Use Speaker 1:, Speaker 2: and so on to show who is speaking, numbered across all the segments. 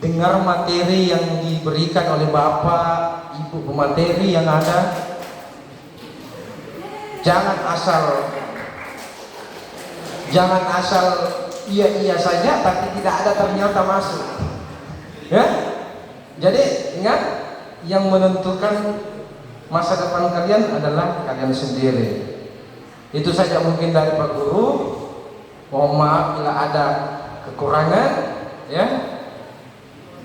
Speaker 1: dengar materi yang diberikan oleh Bapak, Ibu pemateri yang ada. Jangan asal iya saja tapi tidak ada ternyata masuk. Ya? Jadi ingat, yang menentukan masa depan kalian adalah kalian sendiri. Itu saja mungkin dari Pak Guru. Mohon maaf bila ada kekurangan, ya.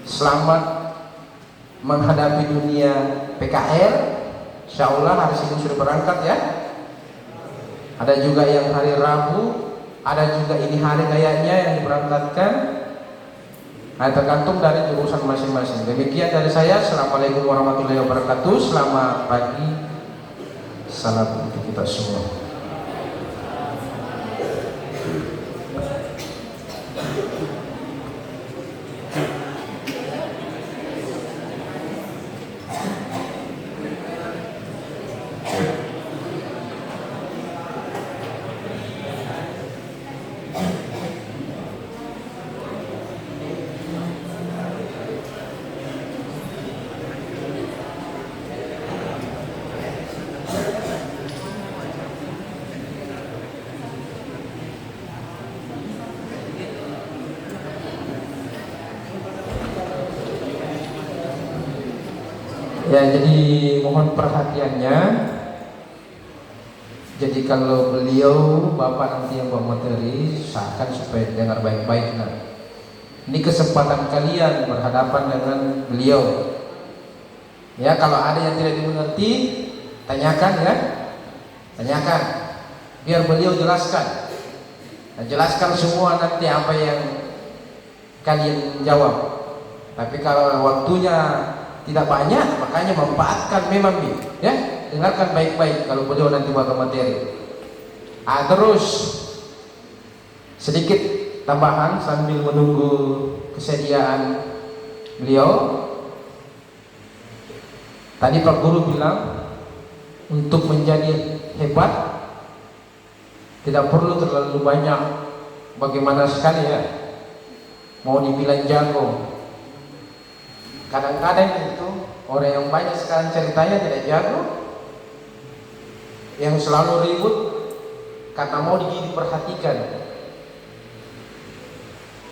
Speaker 1: Selamat menghadapi dunia PKL. Insyaallah hari Senin sudah berangkat, ya. Ada juga yang hari Rabu, ada juga ini hari kayaknya yang diberangkatkan. Nah, tergantung dari jurusan masing-masing. Demikian dari saya. Assalamualaikum warahmatullahi wabarakatuh. Selamat pagi. Salam untuk kita semua. Ya, jadi mohon perhatiannya. Jadi kalau beliau Bapak nanti yang bawa materi, usahakan supaya dengar baik-baik. Nah, ini kesempatan kalian berhadapan dengan beliau. Ya, kalau ada yang tidak dimengerti, tanyakan, ya. Tanyakan, biar beliau jelaskan. Nah, jelaskan semua nanti apa yang kalian jawab. Tapi kalau waktunya tidak banyak, makanya memanfaatkan memang, ya. Dengarkan baik-baik kalau beliau nanti bawa materi. Terus sedikit tambahan sambil menunggu kesediaan beliau. Tadi Pak Guru bilang untuk menjadi hebat tidak perlu terlalu banyak. Bagaimana sekali, ya, mau dibilang jago. Kadang-kadang itu orang yang banyak sekarang ceritanya tidak jago, yang selalu ribut karena mau diperhatikan.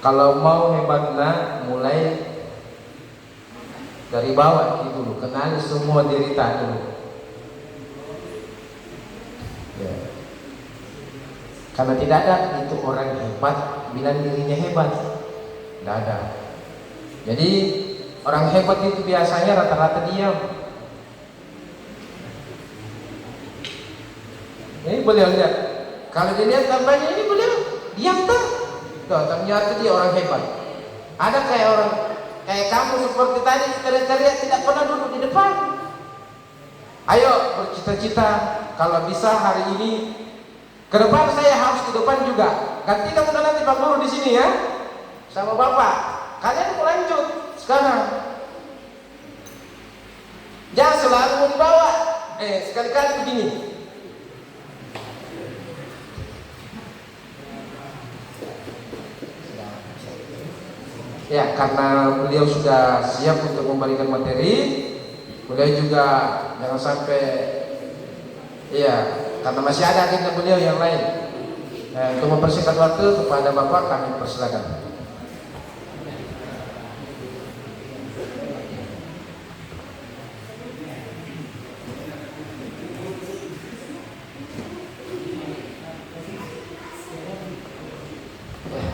Speaker 1: Kalau mau hebatnya, mulai dari bawah dulu, kenali semua derita dulu, ya. Karena tidak ada itu orang hebat bilang dirinya hebat, tidak ada. Jadi orang hebat itu biasanya rata-rata diam. Ini beliau lihat, kalau dilihat tampaknya ini beliau diam tak? Ternyata dia orang hebat. Ada kayak orang kayak kamu seperti tadi teriak-teriak tidak pernah duduk di depan. Ayo bercita-cita kalau bisa hari ini ke depan saya harus di depan juga. Gantikan nanti Pak Guru di sini, ya, sama Bapak. Kalian mau lanjut sekarang. Jangan selalu mau dibawa. Sekali-kali begini. Ya, karena beliau sudah siap untuk memberikan materi, beliau juga jangan sampai, ya, karena masih ada agenda beliau yang lain. Untuk mempersingkat waktu kepada Bapak kami persilakan.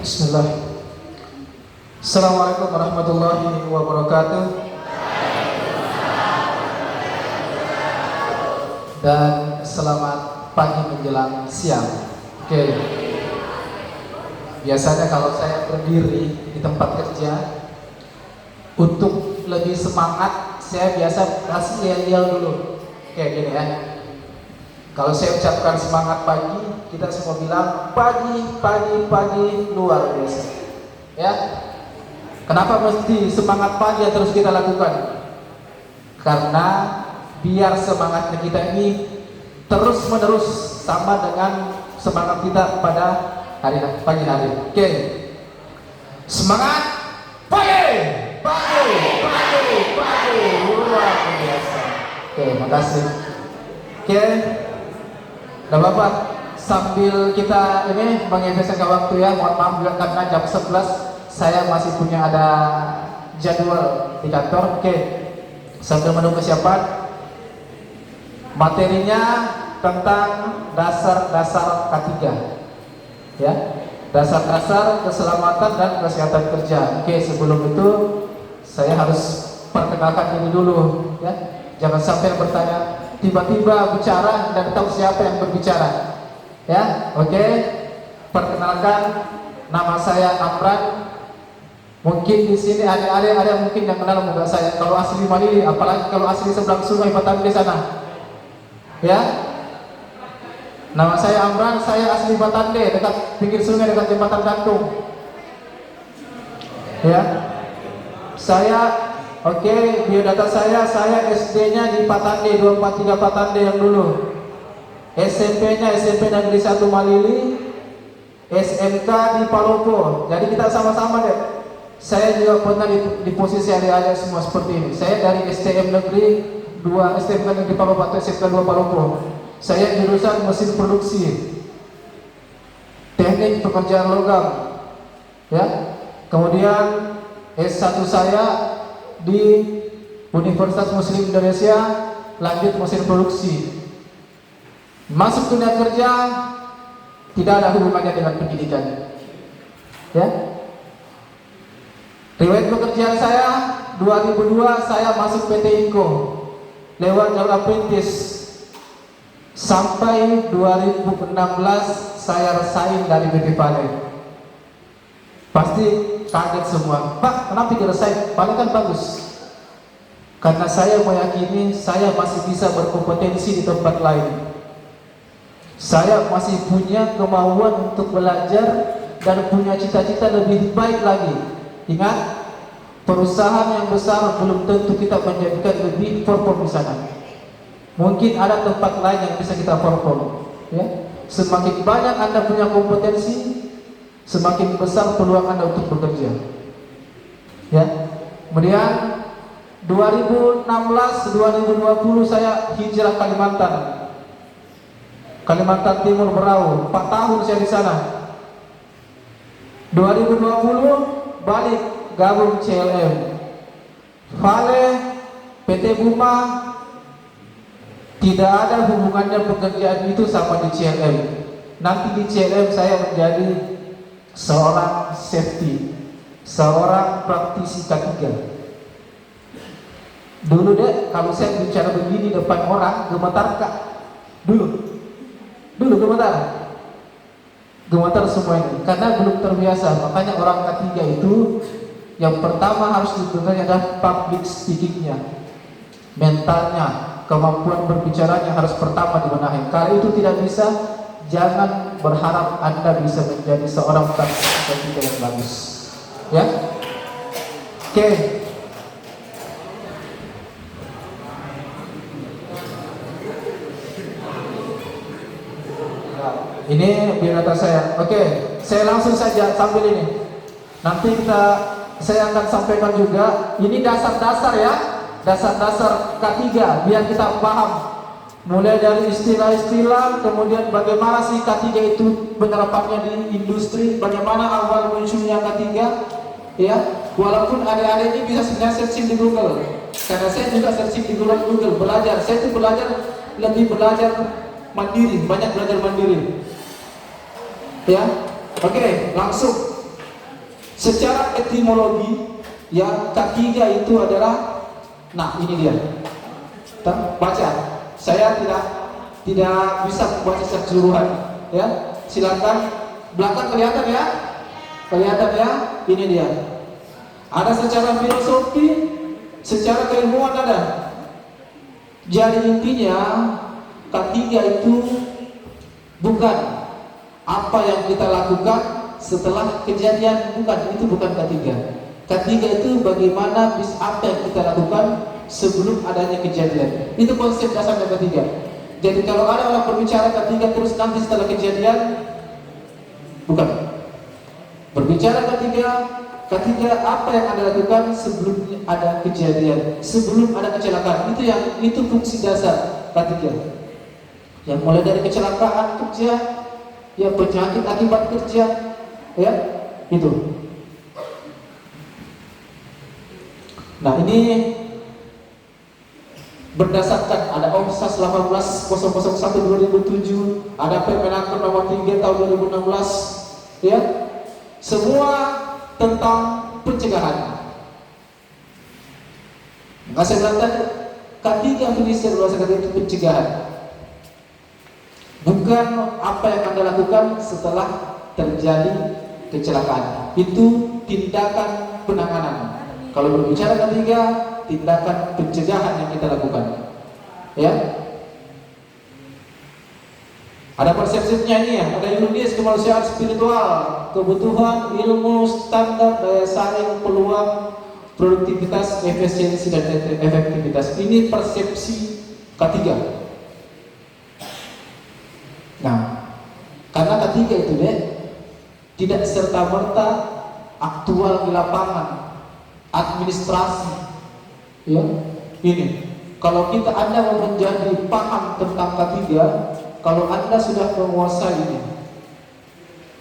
Speaker 1: Bismillah. Assalamualaikum warahmatullahi wabarakatuh. Dan selamat pagi menjelang siang. Oke. Biasanya kalau saya berdiri di tempat kerja, untuk lebih semangat saya biasa kasih yel-yel dulu. Kayak gini, ya. Kalau saya ucapkan semangat pagi, kita semua bilang pagi luar biasa. Ya. Kenapa mesti semangat pagi yang terus kita lakukan? Karena biar semangatnya kita ini terus menerus sama dengan semangat kita pada pagi hari. Oke. Semangat pagi. kasih. Oke, udah Bapak, sambil kita ini mengefisienkan waktu ya, mohon maaf juga karena jam 11 saya masih punya ada jadwal di kantor. Oke, sambil menunggu kesiapan, materinya tentang dasar-dasar K3 ya, dasar-dasar keselamatan dan kesehatan kerja. Oke, sebelum itu saya harus perkenalkan diri dulu ya, jangan sampai bertanya tiba-tiba bicara dan tahu siapa yang berbicara ya. Oke, perkenalkan, nama saya Amran. Mungkin di sini ada mungkin yang kenal muka saya. Kalau asli Malili, apalagi kalau asli seberang sungai Batambi sana, ya. Nama saya Amran, saya asli Batande, dekat pinggir sungai, dekat jembatan gantung. Ya. Saya, oke, biodata saya SD-nya di Patande 243 Patande yang dulu. SMP-nya SMP Negeri 1 Malili, SMK di Palopo. Jadi kita sama-sama deh. Saya juga pernah di posisi adik-adik semua seperti ini. Saya dari STM Negeri 2, STM Negeri Palopo atau SMK 2 Palopo. Saya jurusan mesin produksi, teknik pekerjaan logam, ya. Kemudian S1 saya di Universitas Muslim Indonesia, lanjut mesin produksi. Masuk dunia kerja tidak ada hubungannya dengan pendidikan, ya. Riwayat pekerjaan saya 2002 saya masuk PT Inco lewat jalur apprentice. Sampai 2016 saya resign dari BP Vale. Pasti kaget semua, Pak, kenapa resign? Vale kan bagus. Karena saya meyakini saya masih bisa berkompetensi di tempat lain. Saya masih punya kemauan untuk belajar dan punya cita-cita lebih baik lagi. Ingat, perusahaan yang besar belum tentu kita menjadikan lebih perform di sana. Mungkin ada tempat lain yang bisa kita perform, ya. Semakin banyak Anda punya kompetensi, semakin besar peluang Anda untuk bekerja, ya. Kemudian 2016-2020 saya hijrah Kalimantan Timur, Berau. 4 tahun saya di sana. 2020 balik gabung CLM. Vale, PT Buma, tidak ada hubungannya pekerjaan itu sama di CLM. Nanti di CLM saya menjadi seorang safety, seorang praktisi K3. Dulu deh, kalau saya bicara begini depan orang, gemetar Kak. Dulu gemetar semua ini, karena belum terbiasa. Makanya orang K3 itu yang pertama harus dibenahi adalah public speakingnya, mentalnya, kemampuan berbicaranya harus pertama dibenahi. Kalau itu tidak bisa, jangan berharap Anda bisa menjadi seorang praktisi K3 yang bagus, ya. Oke. Ini biodata saya. Oke, saya langsung saja sambil ini. Nanti saya akan sampaikan juga. Ini dasar-dasar ya, dasar-dasar K3 biar kita paham. Mulai dari istilah-istilah, kemudian bagaimana sih K3 itu penerapannya di industri, bagaimana awal munculnya K3, ya. Walaupun adik-adik ini bisa sebenarnya searching di Google, karena saya juga searching di Google belajar. Saya itu lebih belajar mandiri, banyak belajar mandiri. Ya, oke, langsung. Secara etimologi, ya, K3 itu adalah, nah ini dia. Kita baca. Saya tidak bisa membaca secara keseluruhan. Ya, silakan. Belakang kelihatan ya? Kelihatan ya? Ini dia. Ada secara filosofi, secara keilmuan ada. Jadi intinya K3 itu bukan apa yang kita lakukan setelah kejadian, itu bukan K3. K3 itu bagaimana apa yang kita lakukan sebelum adanya kejadian. Itu konsep dasarnya K3. Jadi kalau ada orang berbicara K3 terus nanti setelah kejadian, bukan.
Speaker 2: Berbicara ketiga apa yang Anda lakukan sebelum ada kejadian, sebelum ada kecelakaan. Itu fungsi dasar ketiga. Yang mulai dari kecelakaan kerja, ya penyakit akibat kerja, ya itu. Nah ini berdasarkan ada OMSAS 18.001/2007, ada Permenaker nomor 3 tahun 2016, ya. Semua tentang pencegahan. Maka saya bilang tadi, ketiga fungsi luar itu pencegahan. Bukan apa yang Anda lakukan setelah terjadi kecelakaan. Itu tindakan penanganan. Kalau berbicara ketiga, tindakan pencegahan yang kita lakukan. Ya. Ada persepsinya ini ya, ada ilmuis, kemanusiaan, spiritual, kebutuhan, ilmu, standar, daya saing, peluang, produktivitas, efisiensi, dan efektivitas. Ini persepsi ketiga. Nah, karena ketiga itu deh tidak serta-merta aktual di lapangan, administrasi. Ya, ini kalau Anda mau menjadi paham tentang ketiga, kalau Anda sudah menguasai ini,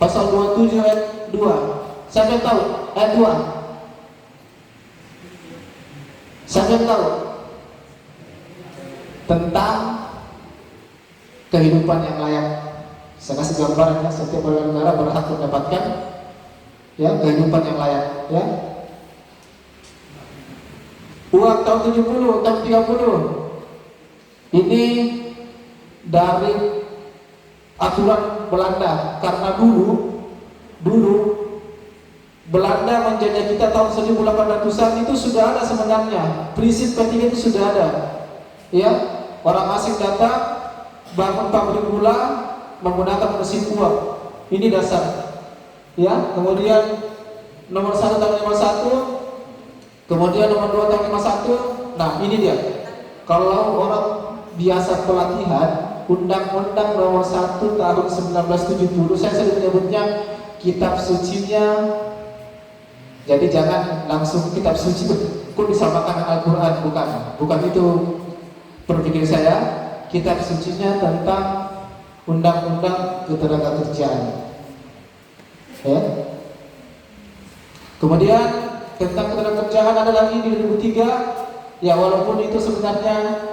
Speaker 2: pasal 27 ayat 2, sampai tahu ayat 2, sampai tahu tentang kehidupan yang layak. Saya kasih gambarannya, setiap warga negara berhak mendapatkan ya kehidupan yang layak, ya. Uang tahun 70, tahun 30 ini dari aturan Belanda, karena dulu Belanda menjajah kita tahun 1800-an. Itu sudah ada sebenarnya, prinsip ketiga itu sudah ada, ya. Orang asing datang bangun pabrik gula menggunakan mesin uap, ini dasar, ya. Kemudian nomor 1 tahun 51, kemudian nomor 2 tahun 51. Nah ini dia, kalau orang biasa pelatihan, Undang-Undang nomor 1 tahun 1970, saya sering menyebutnya kitab sucinya. Jadi jangan langsung kitab suci kok disamakan dengan Al-Quran, bukan itu berpikir saya. Kitab sucinya tentang Undang-Undang Ketenagakerjaan, ya. Kemudian tentang ketenagakerjaan ada lagi di 2003, ya. Walaupun itu sebenarnya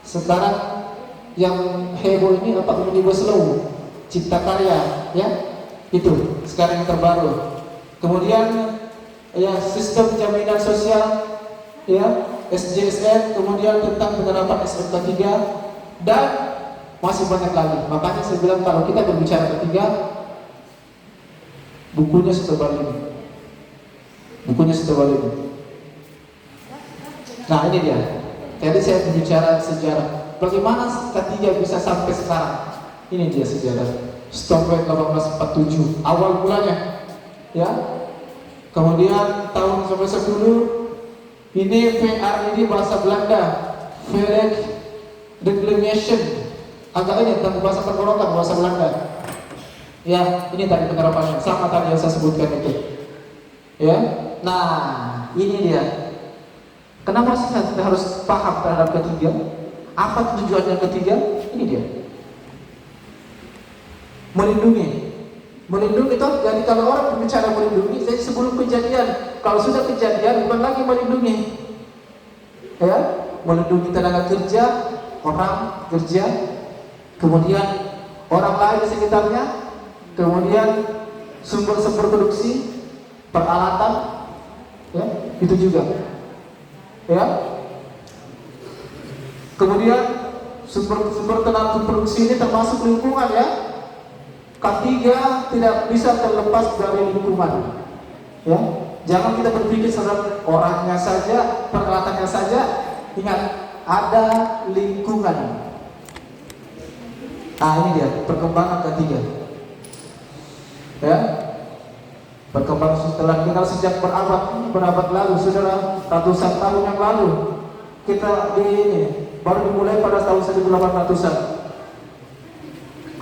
Speaker 2: sekarang yang heboh ini apa, Omnibus Law Cipta Karya, ya, itu sekarang yang terbaru. Kemudian ya sistem jaminan sosial, ya, SJSN, kemudian tentang penerapan SMK 3, dan masih banyak lagi. Makanya saya bilang kalau kita berbicara ketiga, bukunya setebal ini. Nah ini dia. Tadi saya berbicara sejarah, bagaimana ketiga bisa sampai sekarang. Ini dia sejarah. Stonewall 1847 awal mulanya, ya. Kemudian tahun 1910 ini VR ini bahasa Belanda, Verrek Reclamation, agak ini tentang bahasa pergolakan bahasa Belanda. Ya, ini tadi penerapannya sama tadi yang saya sebutkan itu. Ya, nah ini dia. Kenapa sih kita harus paham terhadap ketiga? Apa tujuannya ketiga? Ini dia. Melindungi itu, jadi kalau orang berbicara melindungi, jadi sebelum kejadian. Kalau sudah kejadian, bukan lagi melindungi, ya, melindungi tenaga kerja, orang kerja, kemudian orang lain di sekitarnya, kemudian sumber-sumber produksi, peralatan, ya, itu juga, ya. Kemudian sumber tenaga produksi ini termasuk lingkungan, ya. Ketiga tidak bisa terlepas dari lingkungan, ya. Jangan kita berpikir sekedar orangnya saja, peralatannya saja. Ingat, ada lingkungan. Nah ini dia perkembangan ketiga, ya. Perkembangan setelah tinggal sejak berabad lalu, saudara, ratusan tahun yang lalu kita di ini baru dimulai pada tahun 1800-an.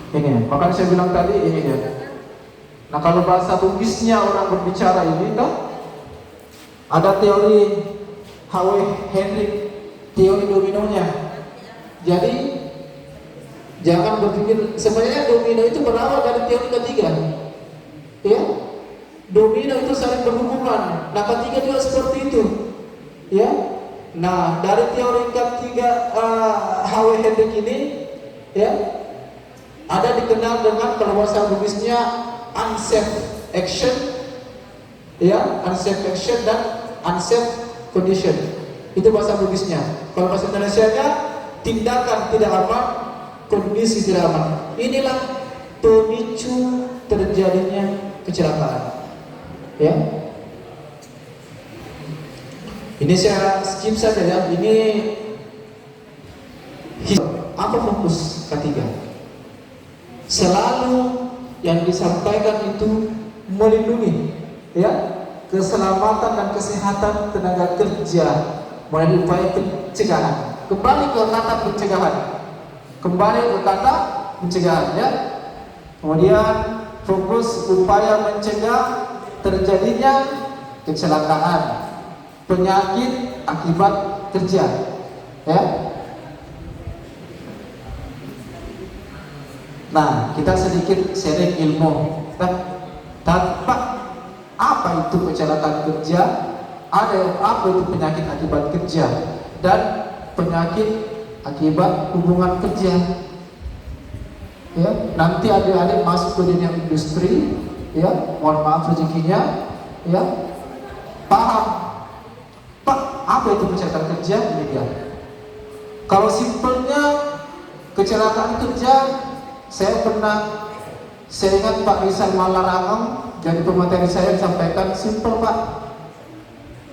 Speaker 2: Ini, makanya saya bilang tadi ini dia. Nah kalau bahasa Bugisnya orang berbicara ini kan ada teori H.W. Hendrik, teori dominonya. Jadi jangan berpikir sebenarnya domino itu berawal dari teori ketiga. Ya, domino itu saling berhubungan. Nah ketiga juga seperti itu. Ya, nah dari teori ketiga H.W. Hendrik ini, ya, ada dikenal dengan kalau bahasa Bugisnya unsafe action, ya, unsafe action dan unsafe condition. Itu bahasa Bugisnya. Kalau bahasa Indonesianya tindakan tidak aman, kondisi tidak aman. Inilah pemicu terjadinya kecelakaan. Ya. Ini saya skip saja ya. Ini apa fokus ketiga? Selalu yang disampaikan itu melindungi, ya, keselamatan dan kesehatan tenaga kerja melalui upaya pencegahan. Kembali ke kata pencegahan. Kembali ke kata pencegahan, ya. Kemudian fokus upaya mencegah terjadinya kecelakaan, penyakit akibat kerja, ya. Nah, kita sedikit sharing ilmu. Tanpa apa itu kecelakaan kerja, apa itu penyakit akibat kerja, dan penyakit akibat hubungan kerja. Ya, nanti adik-adik masuk ke dunia industri, ya, mohon maaf rezekinya, ya, paham, Pak, apa itu kecelakaan kerja? Ini dia. Kalau simpelnya kecelakaan kerja, saya ingat Pak Rizal Malarangeng jadi pemateri saya sampaikan simpel Pak,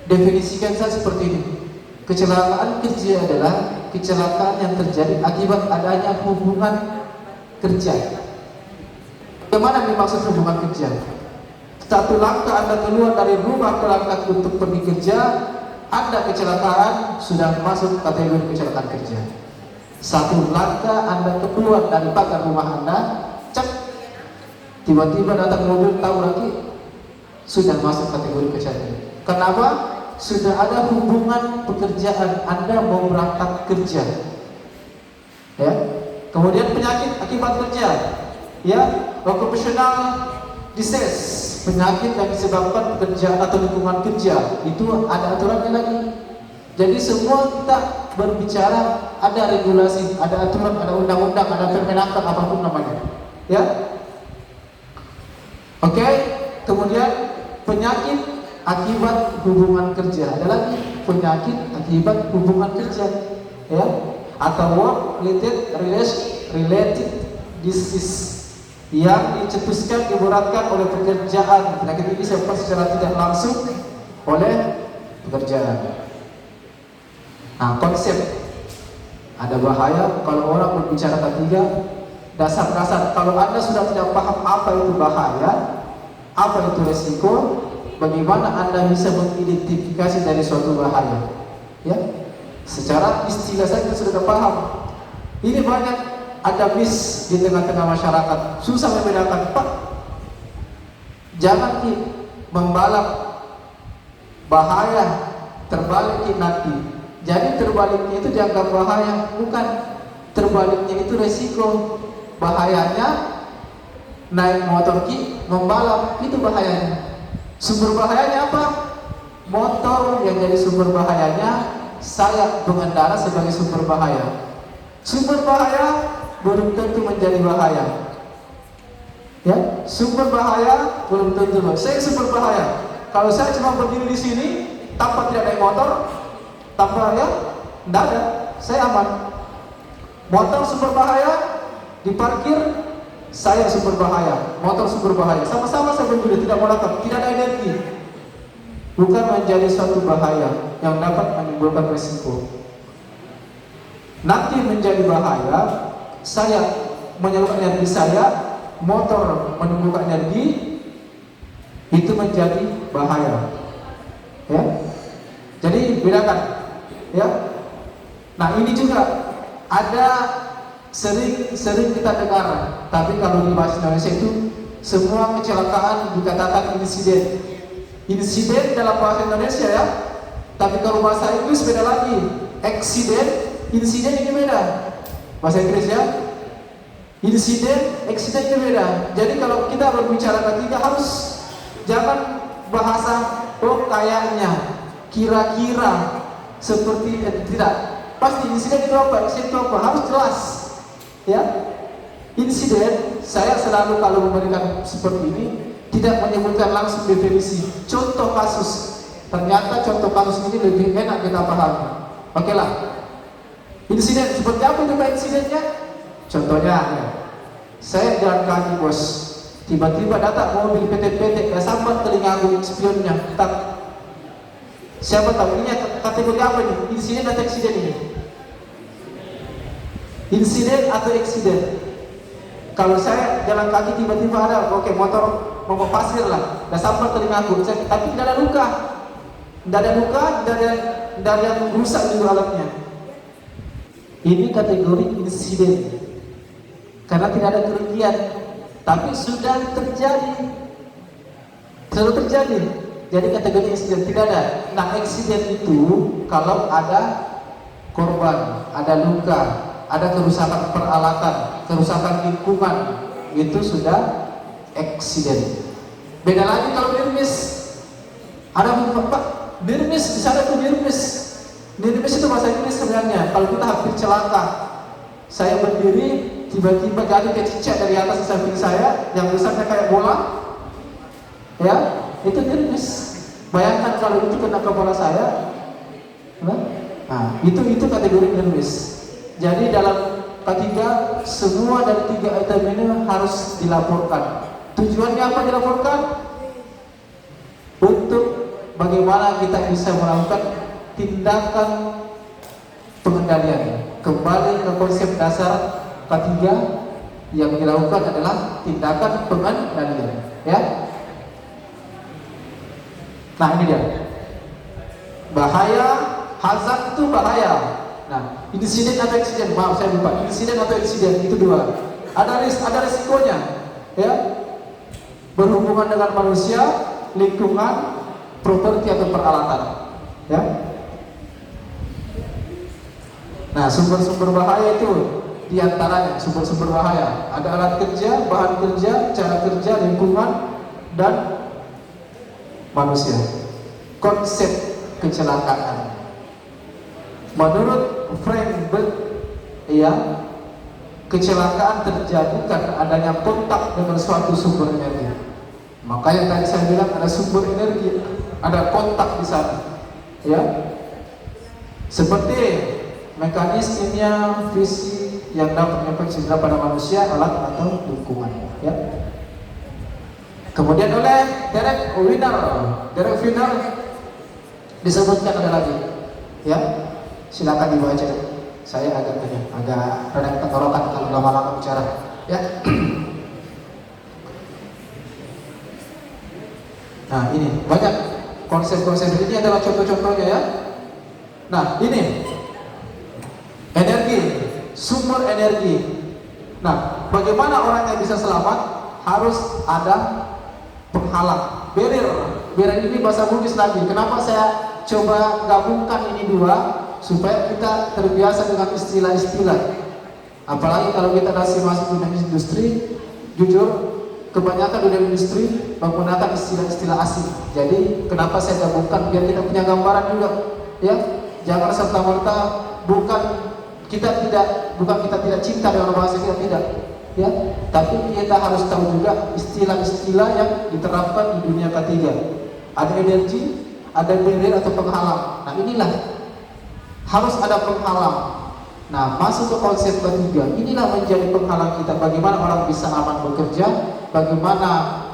Speaker 2: definisikan saya seperti ini. Kecelakaan kerja adalah kecelakaan yang terjadi akibat adanya hubungan kerja. Bagaimana dimaksud hubungan kerja? Satu langkah Anda keluar dari rumah ke langkah untuk pergi kerja, Anda kecelakaan, sudah masuk kategori kecelakaan kerja. Satu langkah Anda keluar dari pagar rumah Anda, cek, tiba-tiba datang mobil tabrakin, sudah masuk kategori kecelakaan. Kenapa? Sudah ada hubungan pekerjaan, Anda mau berangkat kerja, ya. Kemudian penyakit akibat kerja, ya, occupational disease, penyakit yang disebabkan pekerjaan atau lingkungan kerja, itu ada aturannya lagi. Jadi semua kita berbicara ada regulasi, ada aturan, ada undang-undang, ada permenaker, apapun namanya, ya. Oke, kemudian penyakit akibat hubungan kerja, ada lagi penyakit akibat hubungan kerja, ya, atau work related disease yang dicetuskan, diberatkan oleh pekerjaan. Penyakit ini disebabkan secara tidak langsung oleh pekerjaan. Nah, konsep ada bahaya kalau orang berbicara ketiga, dasar-dasar. Kalau Anda sudah tidak paham apa itu bahaya, apa itu resiko, bagaimana Anda bisa mengidentifikasi dari suatu bahaya, ya? Secara istilah saja sudah paham. Ini banyak ada miss di tengah-tengah masyarakat, susah membedakan. Pak, jangan membalap bahaya, terbalik nanti. Jadi terbaliknya itu dianggap bahaya, bukan. Terbaliknya itu resiko. Bahayanya naik motor membalap, itu bahayanya. Sumber bahayanya apa? Motor yang jadi sumber bahayanya, saya pengendara sebagai sumber bahaya. Sumber bahaya belum tentu menjadi bahaya, ya. Sumber bahaya belum tentu. Saya sumber bahaya. Kalau saya cuma berdiri di sini tanpa tidak naik motor, tanpa, ya, tidak ada, saya aman. Motor sumber bahaya, diparkir, saya sumber bahaya. Motor sumber bahaya, sama-sama saya berdiri, tidak melangkah, tidak ada energi. Bukan menjadi suatu bahaya yang dapat menimbulkan resiko. Nanti menjadi bahaya, saya menyalurkan energi saya, motor menimbulkan energi, itu menjadi bahaya, ya. Jadi bedakan, ya. Nah, ini juga ada sering kita dengar, tapi kalau di bahasa Indonesia itu semua kecelakaan dikatakan insiden. Insiden dalam bahasa Indonesia ya, tapi kalau bahasa Inggris beda lagi. Accident, insiden ini beda. Bahasa Inggris ya. Insiden, accident ini beda. Jadi kalau kita berbicara ketiga harus jangan bahasa oh kayaknya, kira-kira, seperti tidak. Pasti insiden itu apa? Insiden itu apa? Harus jelas. Ya. Insiden, saya selalu kalau memberikan seperti ini tidak menyebutkan langsung definisi. Contoh kasus, ternyata contoh kasus ini lebih enak kita pahami. Oke lah. Insiden seperti apa itu insidennya? Contohnya, ya, saya jalan kaki bos, tiba-tiba datang mobil PT-PT, ya sambat telinga aku spionnya. Siapa tahu ini kategori apa nih? Insiden atau eksiden ini? Insiden atau eksiden? Kalau saya jalan kaki tiba-tiba ada, oke motor mau pasir lah, dah sampai telinga aku, tapi tidak ada luka, tidak ada yang rusak juga alatnya. Ini kategori insiden, karena tidak ada kerugian, tapi sudah terjadi, selalu terjadi. Jadi kategori insiden tidak ada. Nah eksiden itu kalau ada korban, ada luka, ada kerusakan peralatan, kerusakan lingkungan, itu sudah eksiden. Beda lagi kalau dirmis. Ada apa? Dirmis, di sana tuh dirmis. Dirmis itu bahasa Inggris sebenarnya. Kalau kita hampir celaka, saya berdiri, tiba-tiba jadi kecicak dari atas di samping saya, yang besarnya kayak bola, ya, itu dirmis. Bayangkan kalau itu kena kepala saya, nah, itu kategori dirmis. Jadi dalam ketiga, semua dari 3 item ini harus dilaporkan. Tujuannya apa dilaporkan? Untuk bagaimana kita bisa melakukan tindakan pengendalian. Kembali ke konsep dasar ketiga, yang dilakukan adalah tindakan pengendalian. Ya. Nah ini dia. Bahaya, hazard itu bahaya. Nah, insiden atau eksiden, maaf saya lupa. Insiden atau eksiden itu 2. Ada risikonya, ya. Berhubungan dengan manusia, lingkungan, properti atau peralatan, ya. Nah, sumber-sumber bahaya itu diantaranya sumber-sumber bahaya. Ada alat kerja, bahan kerja, cara kerja, lingkungan, dan manusia. Konsep kecelakaan. Menurut Frankberg, ya, kecelakaan terjadi karena adanya kontak dengan suatu sumber energi. Makanya tadi saya bilang ada sumber energi, ada kontak di sana, ya. Seperti mekanis kimia, fisik yang dapat menginfeksi cedera pada manusia, alat atau lingkungan, ya. Kemudian oleh Derek Wiener disebutkan ada lagi, ya. Silakan dibaca. Saya agak rada tenggorokan kalau lama-lama bicara, ya. Nah ini banyak konsep-konsep ini adalah contoh-contohnya, ya. Nah ini energi, sumber energi. Nah bagaimana orang yang bisa selamat? Harus ada penghalang, barrier ini bahasa Bugis lagi. Kenapa saya coba gabungkan ini 2? Supaya kita terbiasa dengan istilah-istilah. Apalagi kalau kita masih dunia industri, jujur kebanyakan dunia industri menggunakan istilah-istilah asing. Jadi kenapa saya gabungkan biar kita punya gambaran juga, ya. Jangan serta-merta bukan kita tidak cinta dengan bahasa kita, tidak, ya. Tapi kita harus tahu juga istilah-istilah yang diterapkan di dunia ketiga. Ada energi, ada barrier atau penghalang. Nah inilah harus ada penghalang. Nah masuk ke konsep ketiga, inilah menjadi penghalang kita. Bagaimana orang bisa aman bekerja, bagaimana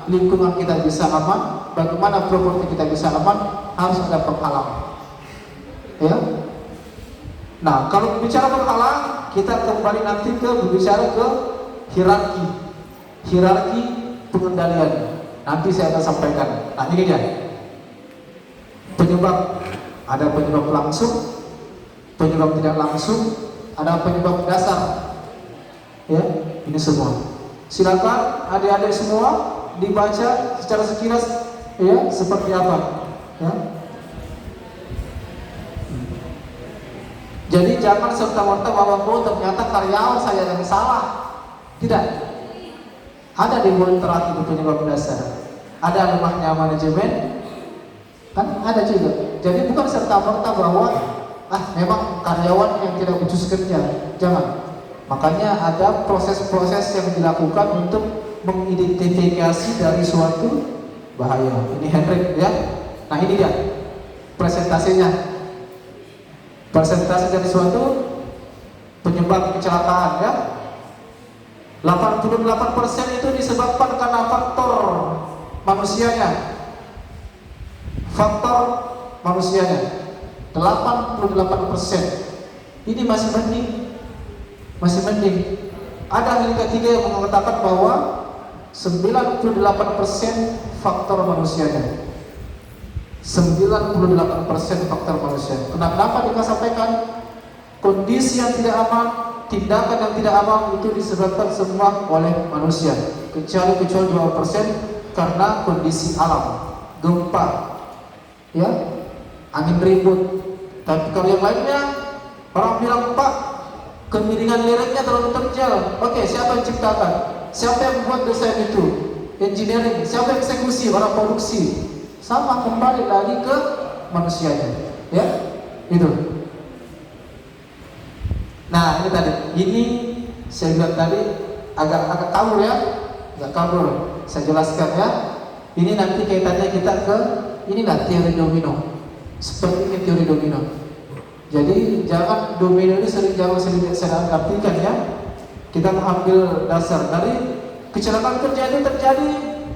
Speaker 2: lingkungan kita bisa aman, bagaimana properti kita bisa aman, harus ada penghalang, ya. Nah kalau bicara penghalang, kita kembali nanti berbicara ke hierarki pengendalian. Nanti saya akan sampaikan. Nah ini dia penyebab. Ada penyebab langsung, penyebab tidak langsung, ada penyebab dasar, ya. Ini semua. Silakan adik-adik semua dibaca secara sekilas ya seperti apa ya. Jadi jangan serta-merta bahwa ternyata karyawan saya yang salah. Tidak. Ada di terakhir itu penyebab dasar. Ada lemahnya manajemen, kan ada juga. Jadi bukan serta-merta bahwa memang karyawan yang tidak becus kerja. Jangan. Makanya ada proses-proses yang dilakukan untuk mengidentifikasi dari suatu bahaya. Ini Henrik ya. Nah ini dia presentasinya. Presentasi dari suatu penyebab kecelakaan ya. 88% itu disebabkan karena faktor manusianya. Faktor manusianya 88%. Ini masih mending. Ada ahli ketiga yang mengatakan bahwa 98% faktor manusianya. 98% faktor manusia. Kenapa dikatakan kondisi yang tidak aman, tindakan yang tidak aman itu disebabkan semua oleh manusia, kecuali 2% karena kondisi alam, gempa, ya, angin ribut. Tapi kalau yang lainnya, orang bilang Pak, kemiringan liriknya terlalu terjal. Oke, siapa yang ciptakan? Siapa yang membuat desain itu? Engineering. Siapa yang eksekusi? Orang produksi. Sama, kembali lagi ke manusianya, ya, itu. Nah ini tadi, ini saya bilang tadi agak kabur ya, agak kabur. Saya jelaskan ya. Ini nanti kaitannya kita ke inilah teori domino, seperti ini teori domino. Jadi jangan domino ini jangan sering saya artikan ya. Kita mengambil dasar dari kecelakaan kerja itu terjadi,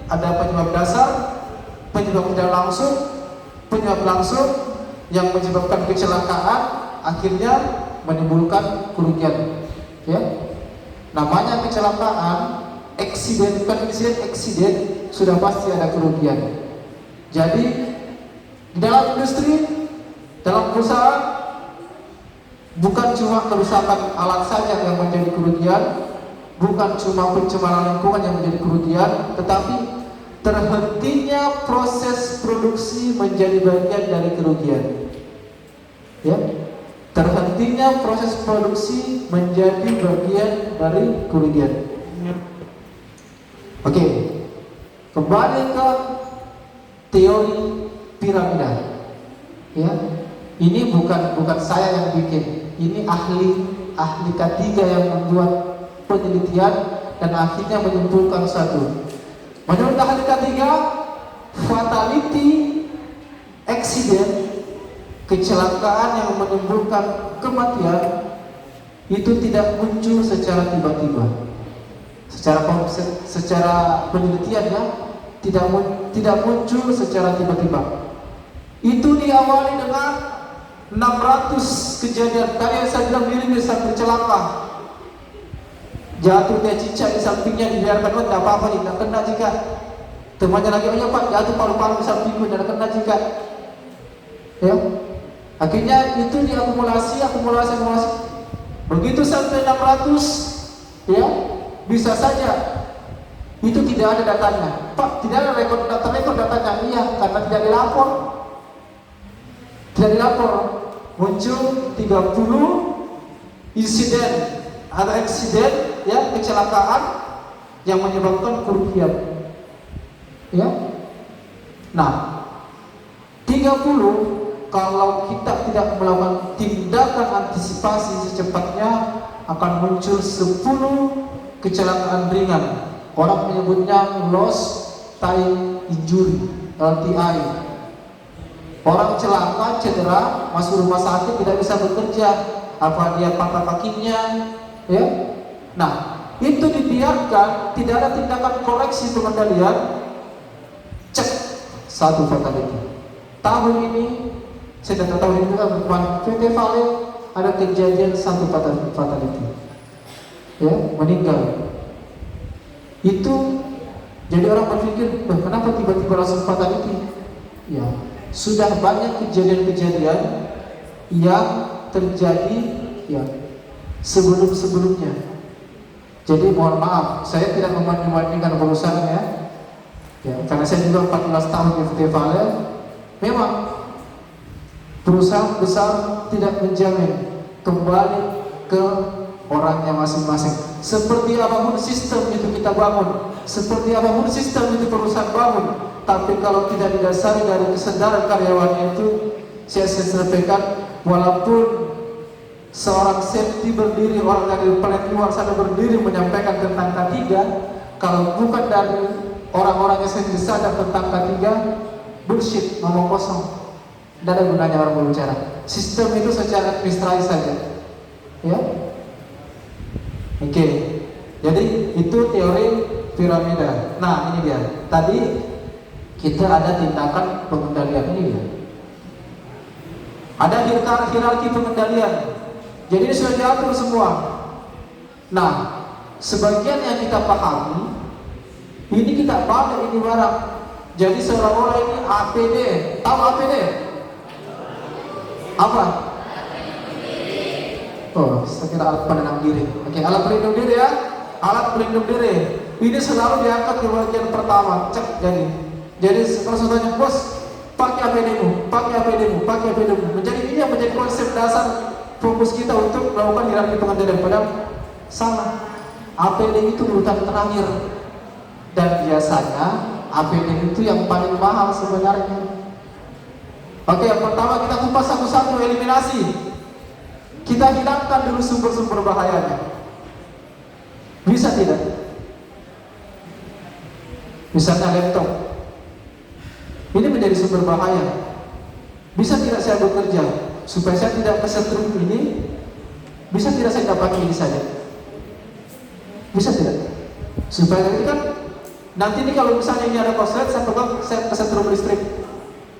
Speaker 2: ada penyebab dasar, penyebab tidak langsung, penyebab langsung yang menyebabkan kecelakaan akhirnya menimbulkan kerugian. Ya, namanya kecelakaan, eksiden sudah pasti ada kerugian. Jadi di dalam industri, dalam perusahaan, bukan cuma kerusakan alat saja yang menjadi kerugian, bukan cuma pencemaran lingkungan yang menjadi kerugian, tetapi terhentinya proses produksi menjadi bagian dari kerugian. Ya, terhentinya proses produksi menjadi bagian dari kerugian. Oke, kembali ke teori piramida. Ya, ini bukan saya yang bikin. Ini ahli ketiga yang membuat penelitian dan akhirnya menyimpulkan satu. Menurut ahli ketiga, fatality, accident, kecelakaan yang menimbulkan kematian itu tidak muncul secara tiba-tiba. Secara penelitian ya, tidak muncul secara tiba-tiba. Itu diawali dengan 600 kejadian. Tadi yang saya bilang diri sampai celaka, jatuh dia cicak di sampingnya, dibiarkan, tidak apa-apa, tidak kena jika temannya lagi, Pak, jatuh paru-paru di sampingku, tidak kena jika. Ya, akhirnya itu diakumulasi. Begitu sampai 600, ya, bisa saja itu tidak ada datanya. Pak, tidak ada rekor datanya. Iya, karena tidak dilapor. Muncul 30 insiden atau eksiden, ya, kecelakaan yang menyebabkan kerugian. Ya. Nah, 30 kalau kita tidak melakukan tindakan antisipasi secepatnya akan muncul 10 kecelakaan ringan. Orang menyebutnya lost time injury, LTI. Orang celaka, cedera, masuk rumah sakit, tidak bisa bekerja, apa dia patah kakinya, ya. Nah, itu dibiarkan, tidak ada tindakan koreksi pengendalian, cek satu fatality. Tahun ini, saya tidak tahu ini kan PT Vale ada kejadian satu fatality, ya, meninggal. Itu jadi orang berpikir, kenapa tiba-tiba langsung fatality? Ya, sudah banyak kejadian-kejadian yang terjadi ya sebelum-sebelumnya. Jadi mohon maaf, saya tidak membanding-bandingkan perusahaan ya. Ya, karena saya juga 14 tahun di FT Vale, memang perusahaan besar tidak menjamin kembali ke orangnya masing-masing. Seperti apapun sistem itu kita bangun, seperti apapun sistem itu perusahaan bangun, tapi kalau tidak didasari dari kesadaran karyawannya itu, saya sampaikan, walaupun seorang safety berdiri, orang dari planet luar sana berdiri menyampaikan tentang K3, kalau bukan dari orang-orang yang sendiri sadar tentang K3, bullshit, ngomong kosong. Tidak ada gunanya orang berbicara. Sistem itu secara administrasi saja. Ya, oke. Jadi itu teori piramida. Nah ini dia. Tadi kita ada tindakan pengendalian ini dia. Ada hierarki pengendalian. Jadi ini sudah diatur semua. Nah, sebagian yang kita pahami, ini kita balik ini barang. Jadi seolah-olah ini APD. Tahu APD? Apa? Oh, saya kira alat pelindung diri. Oke, alat pelindung diri ya. Alat pelindung diri. Ini selalu diangkat ke bagian pertama. Cek jadi kalau saya tanya, bos, pakai APD-mu, pakai APD-mu, pakai APD-mu. Menjadi ini yang menjadi konsep dasar fokus kita untuk melakukan hierarki pengendalian. Padahal salah. APD itu urutan terakhir. Dan biasanya APD itu yang paling mahal sebenarnya. Oke, yang pertama kita kupas satu-satu, eliminasi. Kita hilangkan dulu sumber-sumber bahayanya. Bisa tidak? Misalnya laptop. Ini menjadi sumber bahaya. Bisa tidak saya bekerja supaya saya tidak kesetrum ini? Bisa tidak saya dapat ini saja? Bisa tidak? Supaya ini kan nanti ini kalau misalnya ini ada korslet, saya pegang, saya kesetrum listrik.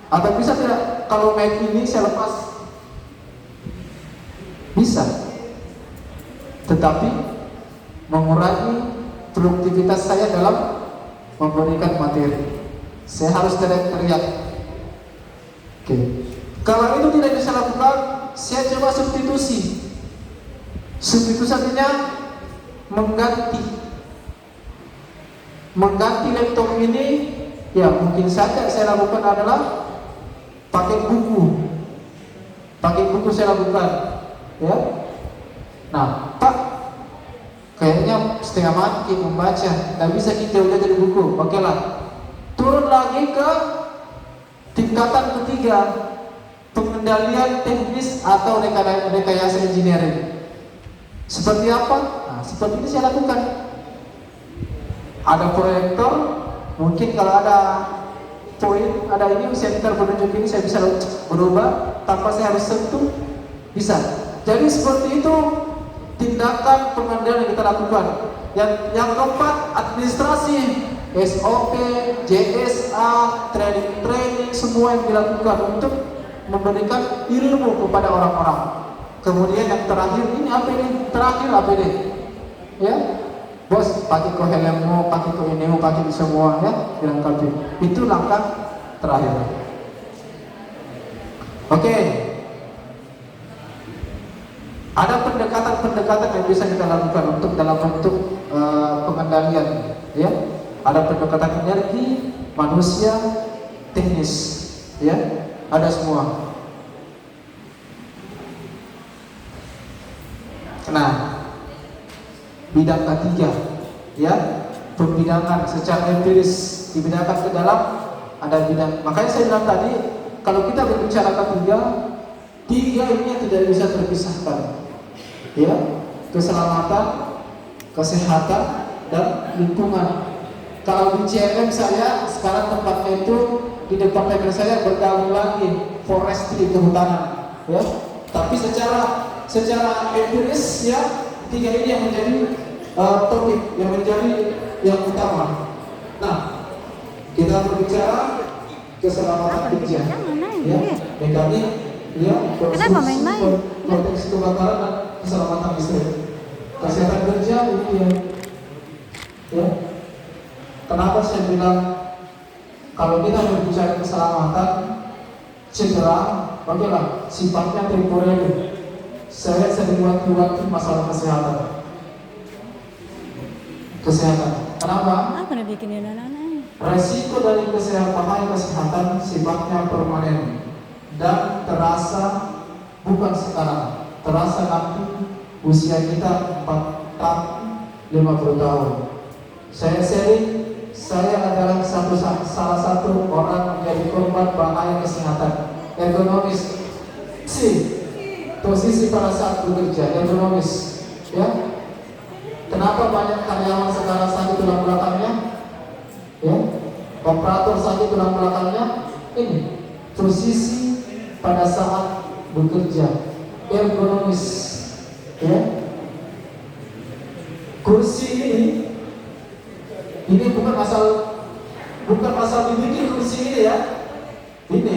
Speaker 2: Atau bisa tidak kalau mic ini saya lepas? Bisa. Tetapi mengurangi produktivitas saya dalam memberikan materi. Saya harus teriak-teriak. Oke. Kalau itu tidak bisa lakukan, saya coba substitusi. Substitusi artinya mengganti laptop ini. Ya mungkin saja saya lakukan adalah pakai buku saya lakukan, ya. Nah, Pak, kayaknya setengah mati membaca, nggak bisa kita udah dari buku. Oke lah, turun lagi ke tingkatan ketiga, pengendalian teknis atau rekayasa engineering. Seperti apa? Nah, seperti ini saya lakukan. Ada proyektor, mungkin kalau ada poin, ada ini senter penunjuk ini, saya bisa berubah tanpa saya harus sentuh, bisa. Jadi seperti itu tindakan pengendalian yang kita lakukan. Yang keempat, administrasi, SOP, JSA, training, semua yang dilakukan untuk memberikan ilmu kepada orang-orang. Kemudian yang terakhir ini APD, terakhir APD, ya. Bos, pakai ke helmmu, pakai ke ini, pakai semua, ya, dilengkapi. Itu langkah terakhir. Oke. Ada pendekatan-pendekatan yang bisa kita lakukan untuk dalam bentuk pengendalian, ya. Ada pendekatan energi, manusia, teknis, ya. Ada semua. Nah, bidang ketiga, ya, pembidangan secara empiris dibidangkan ke dalam ada bidang. Makanya saya bilang tadi, kalau kita berbicara ketiga, tiga ini yang tidak bisa terpisahkan, ya, keselamatan, kesehatan, dan lingkungan. Kalau di CLM saya sekarang tempatnya itu di departemen saya bergabung lagi forestry, kehutanan, ya. Tapi secara empiris, ya, tiga ini yang menjadi topik, yang menjadi yang utama. Nah, kita berbicara keselamatan kerja, ya, mekanik, ya, konstruksi, proteksi kebakaran, dan keselamatan listrik. Kesehatan kerja ini ya. Kenapa saya bilang kalau kita berbicara keselamatan, cedera, bagaimana sifatnya temporer. Saya sering waktu-waktu masalah kesehatan. Kenapa?
Speaker 3: Apa nih bikin anak-anak?
Speaker 2: Resiko dari bahaya kesehatan sifatnya permanen dan terasa bukan sekarang, terasa nanti usia kita 4 tahun, 50 tahun. Saya sharing, saya adalah salah satu orang menjadi korban bahaya kesehatan ergonomis. Posisi pada saat bekerja ergonomis, ya. Kenapa banyak karyawan sekarang sakit tulang belakangnya? Ya, operator sakit tulang belakangnya. Ini posisi pada saat bekerja ergonomis, ya. Kursi ini bukan asal dibikin kursi ini, ya. Ini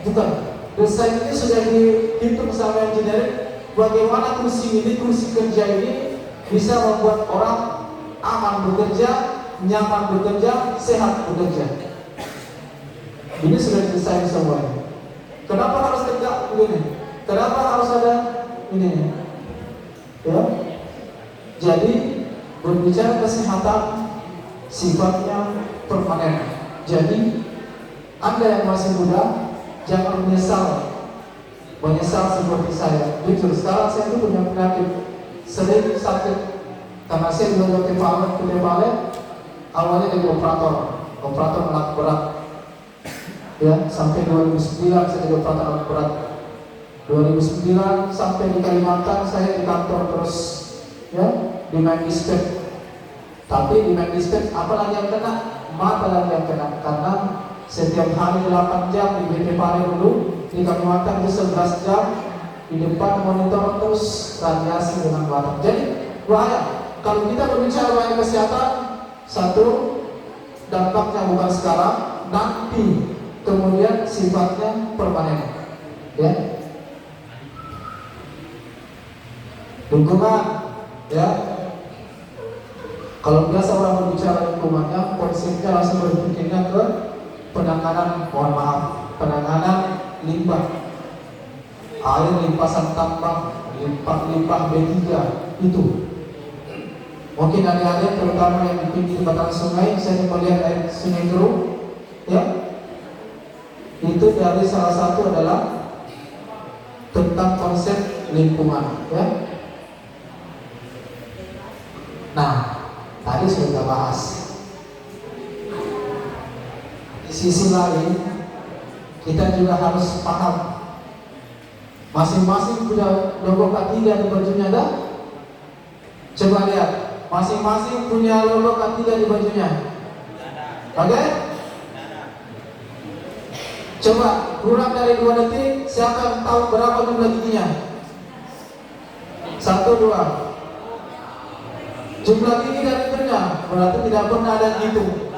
Speaker 2: bukan desain, ini sudah dihitung sama engineering bagaimana kursi kerja ini bisa membuat orang aman bekerja, nyaman bekerja, sehat bekerja. Ini sudah didesain semuanya. Kenapa harus tegak begini? Kenapa harus ada ini? Ya. Jadi berbicara kesehatan sifatnya permanen. Jadi Anda yang masih muda jangan menyesal seperti saya. Jujur sekarang saya itu punya penyakit, sering sakit karena saya dulu kepala awalnya dari operator alat berat, ya, sampai 2009 saya jadi operator alat berat. 2009 sampai di Kalimantan saya di kantor terus, ya, di Mendispek. Tapi di Mendispek apalagi yang kena, mata lagi yang kena, karena setiap hari 8 jam di BP Pare dulu, di Kalimantan itu 11 jam di depan monitor terus radiasi dengan batuk. Jadi bahaya. Kalau kita berbicara bahaya kesehatan, satu, dampaknya bukan sekarang, nanti, kemudian sifatnya permanen, ya. Lingkungan, ya. Kalau biasa orang berbicara lingkungannya, konsepnya langsung berpikirnya ke penanganan limbah, air limpasan tambang, limbah B3 itu. Mungkin adik-adik terutama yang di pinggir batang sungai, saya melihat air sungai keruh, ya. Itu dari salah satu adalah tentang konsep lingkungan, ya. Nah, tadi sudah kita bahas. Di sisi lain, kita juga harus paham masing-masing punya logo K3 di bajunya, ada? Coba lihat, masing-masing punya logo K3 di bajunya. Oke? Coba kurang dari 2 detik, siapa yang tahu berapa jumlah giginya? 1, 2. Jumlah gigi dan livernya berarti tidak pernah ada gitu.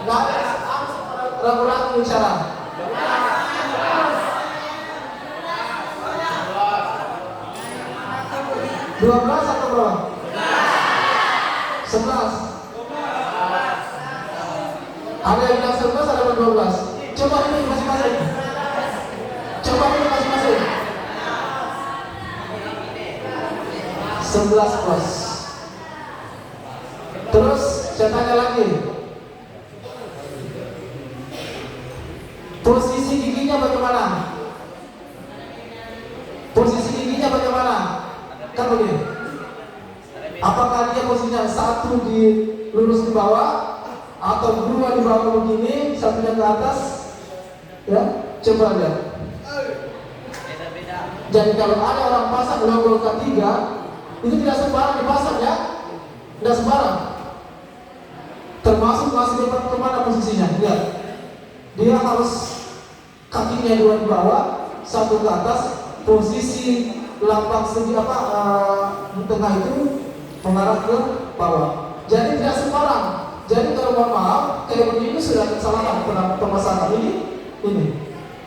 Speaker 2: Nggak ada ragu-ragu bicara. 12 atau berapa? 11. Ada yang bilang 11, ada yang 12. Coba ini masing-masing. Coba ini masing-masing. 11 plus. Terus saya tanya lagi, posisi giginya bagaimana? Posisi giginya bagaimana? Kan begini. Apakah dia posisinya 1 di lurus di bawah atau 2 di bawah begini, 1-nya ke atas? Ya, coba lihat. Jadi kalau ada orang pasang logo K3, itu tidak sembarang dipasang, ya, tidak sembarang. Termasuk masih depan kemana posisinya? Lihat, dia harus kakinya 2 di bawah, 1 ke atas. Posisi lambang segi di tengah itu mengarah ke bawah. Jadi tidak sembarang. Jadi kalau mohon maaf, kayak begini sudah kesalahan pemasangan ini,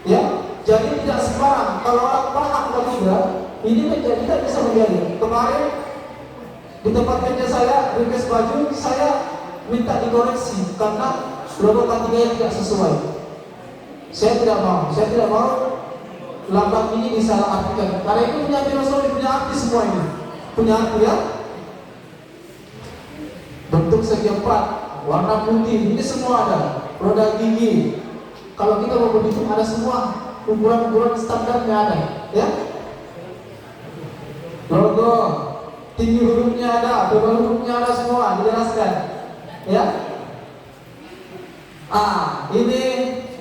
Speaker 2: ya. Jadi tidak sembarang. Kalau orang paham atau tidak, ini tidak bisa menjadi. Kemarin di tempat kerja saya, request baju, saya minta dikoreksi karena logo K3 tidak sesuai. Saya tidak mau lambang ini disalah artikan. Karena itu punya filosofi, punya arti semua ini. Punya arti ya. Bentuk segi empat, warna putih, ini semua ada. Roda gigi. Kalau kita mau berhitung ada semua. Ukuran-ukuran standarnya ada, ya. Logo, tinggi hurufnya ada, bawah hurufnya ada, semua dijelaskan, ya. Ini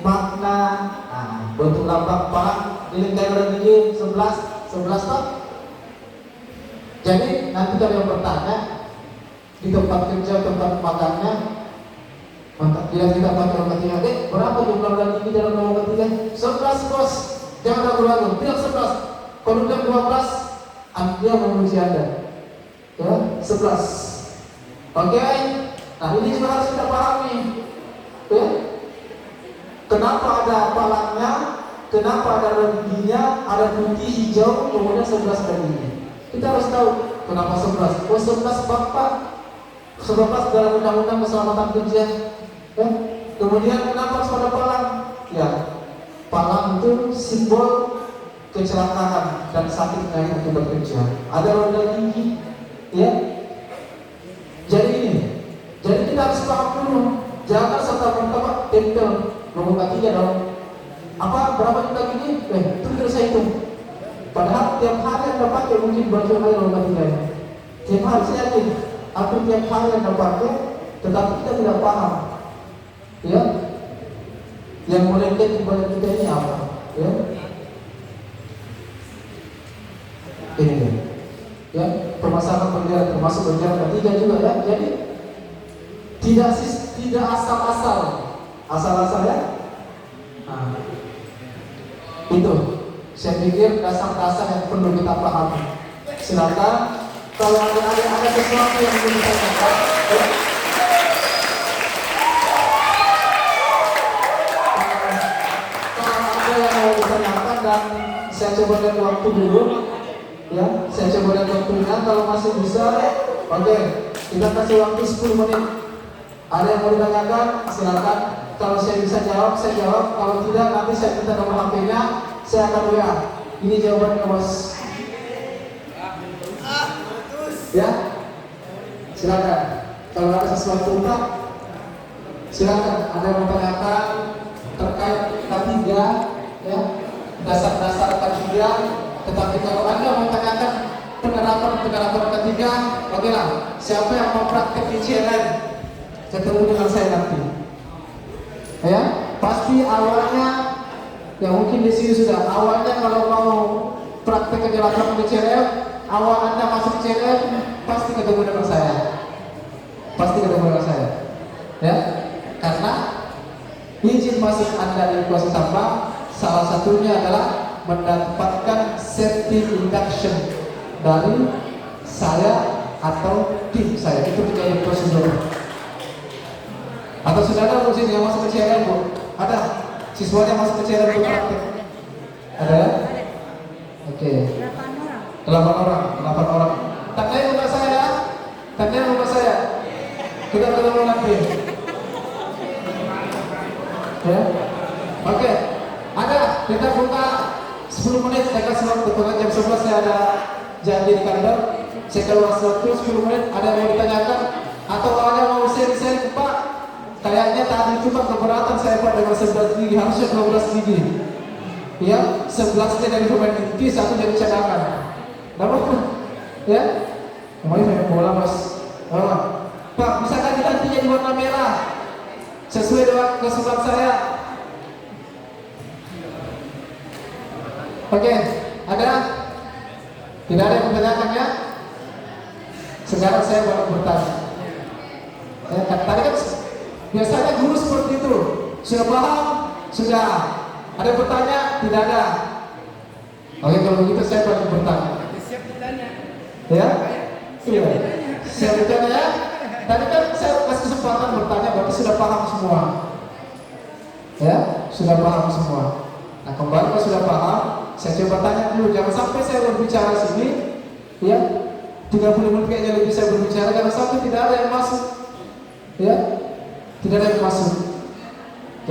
Speaker 2: makna bentuk lambang pangan dilingkari roda gigi 11 toh. Jadi nanti kalau yang bertanya di tempat kerja, tempat makannya, mantap dia kita pakai orang ketiga, berapa jumlah roda gigi dalam orang ketiga? 11 bos, jangan ragu-ragu, tidak 11. Kalau udah 12, dia menguji Anda, ya 11. Oke, nah ini juga harus kita pahami, ya. Kenapa ada palangnya, kenapa ada roda giginya, ada putih, hijau, kemudian 11 roda gigi. Kita harus tahu kenapa 11. Oh 11 bapak. 11 dalam undang-undang keselamatan kerja, ya. Kemudian kenapa harus ada palang? Ya, palang itu simbol kecelakaan dan sakitnya itu bekerja. Ada roda gigi, ya. Jadi ini, jadi kita harus paham dulu. Jangan serta-merta tempel logo ketiga dong. Apa berapa juta gigi? Itu tidak saya hitung. Padahal tiap hari Anda pakai mungkin berapa kali logo ketiga. Tiap hari saya yakin. Aku tiap hari yang pakai, tetapi kita tidak paham, ya. Yang melengket di badan kita ini apa, ya? Ini, ya. Permasalahan berjalan termasuk berjalan ketiga juga, ya. Jadi tidak asal-asal ya. Itu saya pikir dasar-dasar yang perlu kita pahami. Silakan. Kalau ada sesuatu yang ingin ditanyakan, ya. Kalau ada yang mau ditanyakan dan saya coba lihat waktu dulu, ya. Saya coba lihat waktunya. Kalau masih bisa, oke, kita kasih waktu 10 menit. Ada yang mau ditanyakan, silakan. Kalau saya bisa jawab, saya jawab. Kalau tidak, nanti saya minta nomor HP-nya, saya akan WA. Ini jawabannya, bos. Ya, silakan. Kalau ada sesuatu silakan. Ada yang mau tanyakan terkait K3, ya, dasar-dasar K3. Tetapi kalau Anda mau tanyakan penerapan K3, oke lah. Siapa yang mau praktek di CNN, ketemu dengan saya nanti. Ya, pasti awalnya, ya mungkin di sini sudah. Awalnya kalau mau praktek kejelasan di CNN, awal Anda masuk CNN pasti ketemu dengan saya, ya. Karena izin masuk Anda di kuasa sampah salah satunya adalah mendapatkan safety induction dari saya atau tim saya. Itu menjadi prosedur. Atau sudah ada ujian yang masuk ke CNN, Bu? Ada siswanya masuk ke CNN untuk praktek? Ada? Oke. 8 orang. Tandanya rumah saya. Kita ketemu nanti. Ya. Oke. Ada. Kita buka 10 menit. Saya kasih waktu. Pokoknya jam 11 saya ada janji di kantor. Saya keluar waktu 10 menit. Ada yang mau ditanyakan? Atau ada yang mau share Pak? Kayaknya tadi itu Pak keberatan saya Pak dengan 11 gigi. Harusnya 12 gigi. Ya, 11-nya dari pemain inti, 1 jadi cadangan. Dapat, ya? Kemarin main bola mas. Pak, misalkan diganti jadi warna merah sesuai dengan kesukaan saya. Oke, ada? Tidak ada yang menanyakan ya? Sekarang saya baru bertanya. Tadi kan biasanya guru seperti itu. Sudah paham? Sudah. Ada yang bertanya? Tidak ada. Oke, kalau begitu saya baru bertanya. Ya? Iya. Siap bertanya ya? Tadi kan saya kasih kesempatan bertanya, berarti sudah paham semua. Ya? Sudah paham semua. Nah, kembali kalau sudah paham, saya coba tanya dulu. Jangan sampai saya berbicara sini, ya, 30 menit kayaknya lebih saya berbicara, jangan sampai tidak ada yang masuk. Ya? Tidak ada yang masuk.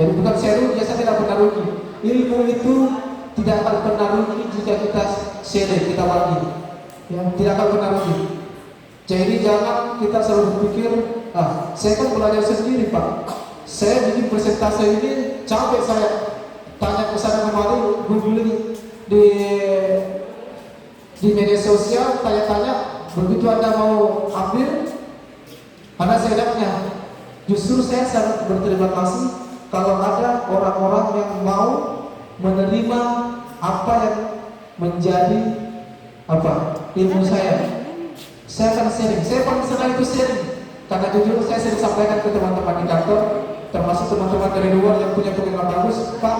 Speaker 2: Jadi bukan saya rugi, saya tidak pernah rugi. Ilmu itu tidak akan pernah rugi jika kita share, kita bagi. Ya, tidak akan pernah rugi. Jadi jangan kita selalu berpikir, saya kan belajar sendiri Pak. Saya bikin presentasi ini capek, saya tanya ke sana kemari, googling di media sosial, tanya-tanya. Begitu Anda mau ambil, Anda seenaknya. Justru saya sangat berterima kasih kalau ada orang-orang yang mau menerima apa yang menjadi ilmu saya. Saya akan sharing. Saya paling senang itu sharing, karena jujur saya sering sampaikan ke teman-teman di kantor, termasuk teman-teman dari luar yang punya pengalaman bagus. Pak,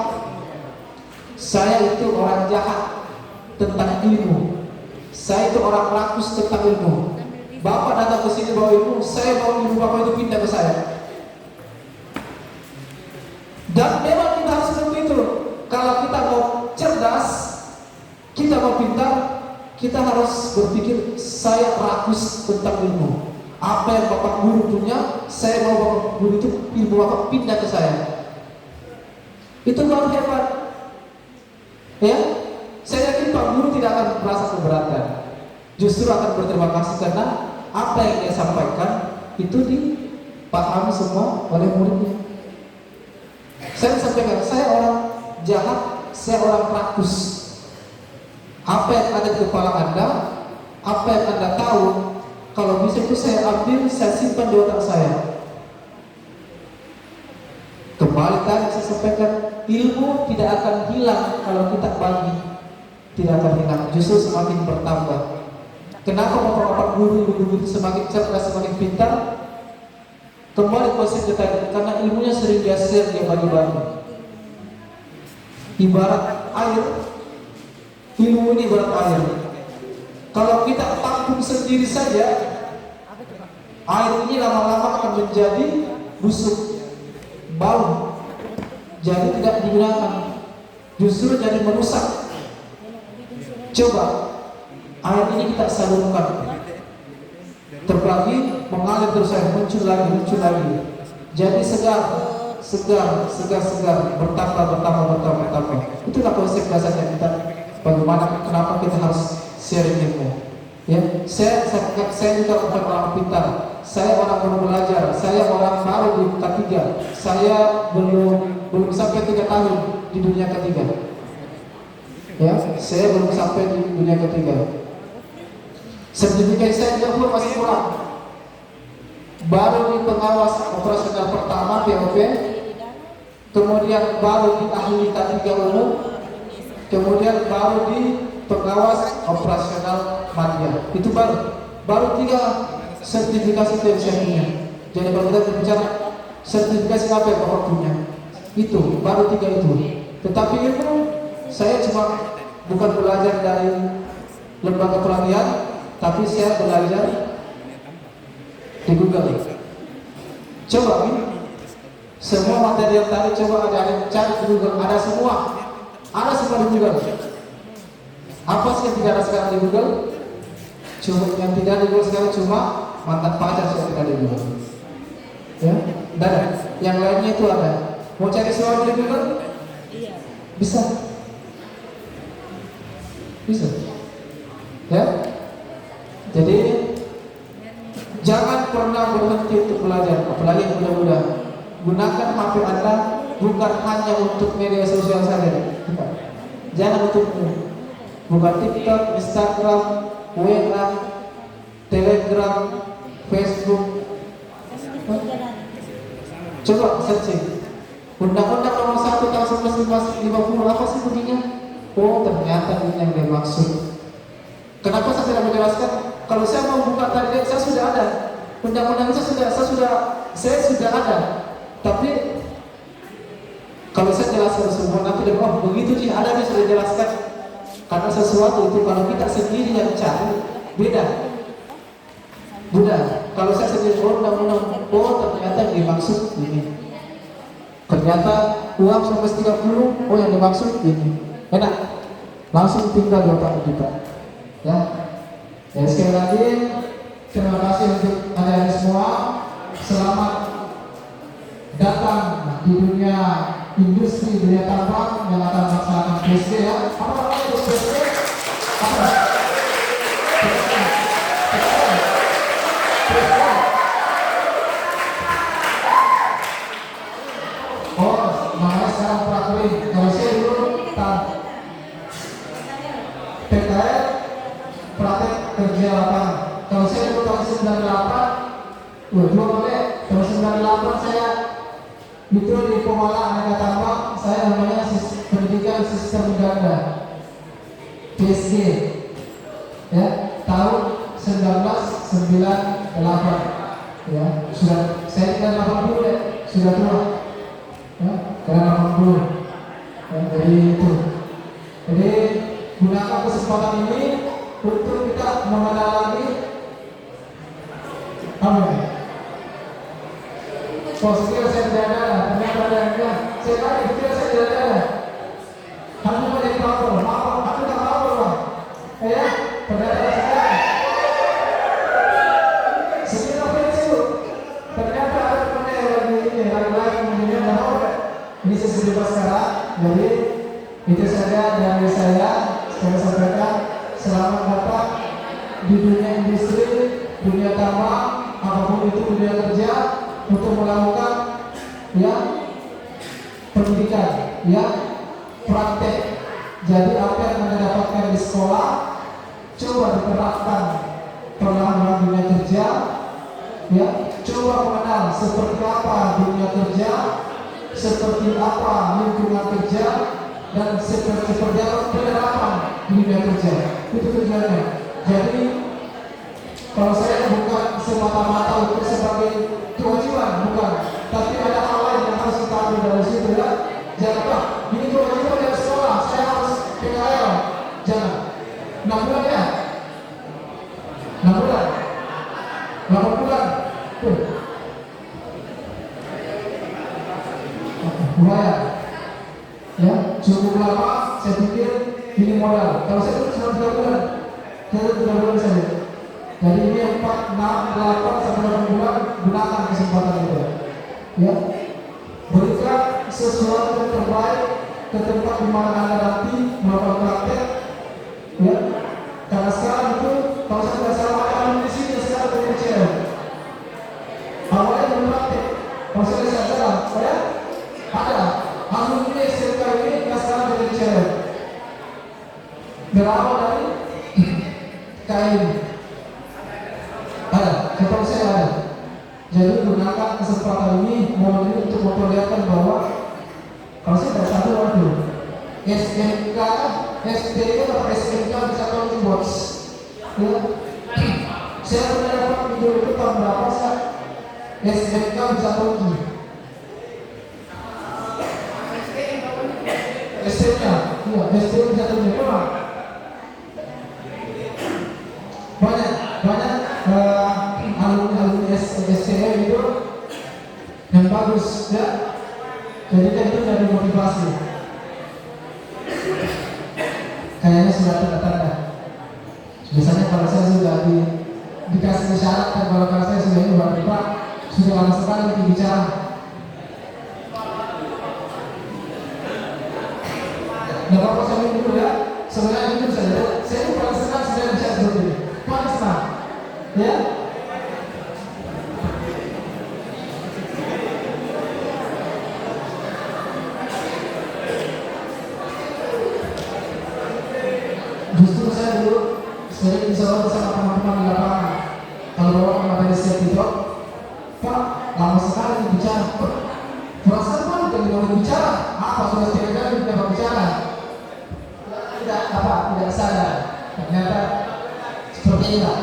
Speaker 2: saya itu orang jahat tentang ilmu. Saya itu orang rakus tentang ilmu. Bapak datang ke sini bawa ilmu, saya bawa ilmu Bapak itu pindah ke saya. Dan memang kita harus seperti itu. Kalau kita mau cerdas, kita mau pintar, kita harus berpikir, saya rakus tentang ilmu. Apa yang Bapak Guru punya, saya mau Bapak Guru itu ilmu Bapak pindah ke saya. Itu baru hebat. Ya, saya yakin Pak Guru tidak akan merasa keberatan. Justru akan berterima kasih karena apa yang dia sampaikan itu dipahami semua oleh muridnya. Saya sampaikan, saya orang jahat, saya orang rakus. Apa yang ada di kepala Anda, apa yang Anda tahu, kalau bisa itu saya ambil, saya simpan di otak saya. Kembali tadi saya sampaikan, ilmu tidak akan hilang kalau kita bagi, tidak akan hilang, justru semakin bertambah. Kenapa bapak-bapak guru itu semakin cerdas, semakin pintar? Kembali konsep tadi, karena ilmunya sering dia share, dia bagi-bagi. Ibarat air, ilmu ini ibarat air. Kalau kita tampung sendiri saja, air ini lama-lama akan menjadi busuk, bau, jadi tidak digunakan, justru jadi merusak. Coba air ini kita salurkan, terbagi, mengalir terus, muncul lagi, jadi segar, bertambah. Itulah konsep dasarnya kita. Bagaimana, kenapa kita harus sharing ilmu? Ya, saya juga bukan orang pintar. Saya orang baru belajar. Saya orang baru di K3. Saya belum sampai 3 tahun di dunia ketiga. Ya, saya belum sampai di dunia ketiga. Sertifikat saya juga belum, masih kurang. Baru di pengawas operasional pertama POP, kemudian baru di ahli K3 umum, kemudian baru di pengawas operasional media. Itu baru 3 sertifikasi yang saya punya. Jadi kalau kita berbicara sertifikasi apa yang Bapak punya, itu baru 3 itu. Tetapi ilmu saya cuma bukan belajar dari lembaga pelatihan, tapi saya belajar di Google. Coba semua materi yang tadi, coba ada yang cari di Google, ada semua di Google. Apa sih yang tidak ada sekarang di Google? Cuma yang tidak di Google sekarang cuma mantan pacar yang tidak di Google. Ya, dan yang lainnya itu ada. Mau cari sesuatu di Google? Bisa. Ya. Jadi jangan pernah berhenti untuk belajar, apalagi yang muda-muda. Gunakan HP Anda bukan hanya untuk media sosial saja. Jangan bukan TikTok, Instagram, WA, Telegram, Facebook. Coba searching. Undang-Undang Nomor 1 Tahun 1950 apa sih bunyinya? Oh, ternyata ini yang dia maksud. Kenapa saya tidak menjelaskan? Kalau saya mau buka tadi, saya sudah ada. Undang-undang saya sudah ada. Tapi kalau saya jelaskan semua nanti dia begitu sih, ada yang sudah jelaskan. Karena sesuatu itu kalau kita sendiri yang cari beda. Kalau saya sendiri undang-undang, ternyata yang dimaksud ini. Ternyata uang sampai 30, yang dimaksud ini. Enak, langsung tinggal di otak kita. Ya, sekali lagi terima kasih untuk kalian semua. Selamat datang di dunia industri dunia tambang yang akan melaksanakan PSG ya. Apa namanya itu PSG? Apa? Oh, namanya sekarang Prakurin. Kalau saya dulu PKL praktek kerja lapangan. Kalau saya dulu tahun 98, belum boleh. Tahun 98 saya itu di Pemala Aneka Tambang, saya namanya pendidikan sistem ganda PSG ya, tahun 1998 ya, sudah saya kan 80 ya, sudah tua ya, karena 80 ya, jadi itu. Jadi gunakan kesempatan ini untuk kita mengenal lagi apa ya? Posisi saya tidak ada, ternyata ada. Saya kali pikir saya tidak ada. Kamu menjadi pelapor, maaf, aku tak pelapor bang. Ya, ternyata saya. Sekitar pensiun, ternyata ada teman yang lagi menjadi pelapor. Ini saya sudah bebas sekarang, jadi itu saja dari saya sampaikan. Selamat datang di dunia industri, dunia tambang, apapun itu dunia kerja, untuk melakukan ya pendidikan, ya praktek. Jadi apa yang Anda dapatkan di sekolah coba diterapkan perlahan-lahan dunia kerja, ya coba mengenal seperti apa dunia kerja, seperti apa lingkungan kerja, dan seperti apa penerapan dunia kerja. Itu tujuannya. Jadi kalau saya bukan semata-mata untuk sebagai kewajiban, bukan, tapi ada hal lain yang harus kita ambil dari situ ya. Jangan, ini kewajiban dari sekolah, saya harus PKL. Jangan. 6 bulan ya? 6 bulan? 8 bulan? Tuh. Lumayan. Ya, cukup lama, saya pikir ini modal. Kalau saya itu cuma 3 bulan, saya 3 bulan saja. Jadi ini 4, 6, 8 sampai 8 bulan, gunakan kesempatan itu. Ya, berikan sesuatu yang terbaik ke tempat di mana Anda nanti melakukan praktek. Ya, karena sekarang itu kalau saya tidak salah ada di sini sekarang dari kecil. Awalnya belum praktek. Kalau saya tidak salah, saya ada alumni SMK ini yang sekarang dari kecil. Berawal dari kain. Ada, seperti saya ada. Jadi gunakan kesempatan ini momen ini untuk memperlihatkan bahwa kalau saya tidak satu waktu SMK, SDK atau SMK bisa tahu box. Ya, saya pernah dapat video itu tahun berapa saya SMK bisa tahu SMK, iya SDK bisa tahu memang banyak alumni SCM itu yang bagus ya, jadi kan itu dari motivasi kayaknya sudah tanda-tanda. Biasanya kalau saya sudah dikasih syarat dan kalau saya sudah ini Pak sudah lama sekali bicara. Nah kalau saya dulu ya, sebenarnya itu saya itu paling senang sudah bisa seperti ini, paling senang ya. Justru saya dulu sering disuruh sama teman-teman di lapangan. Kalau bawa materi siap itu, Pak, lama sekali bicara. Perasaan Pak, kalau mau bicara, apa sudah 3 kali tidak bicara? Tidak sadar. Ternyata seperti ini,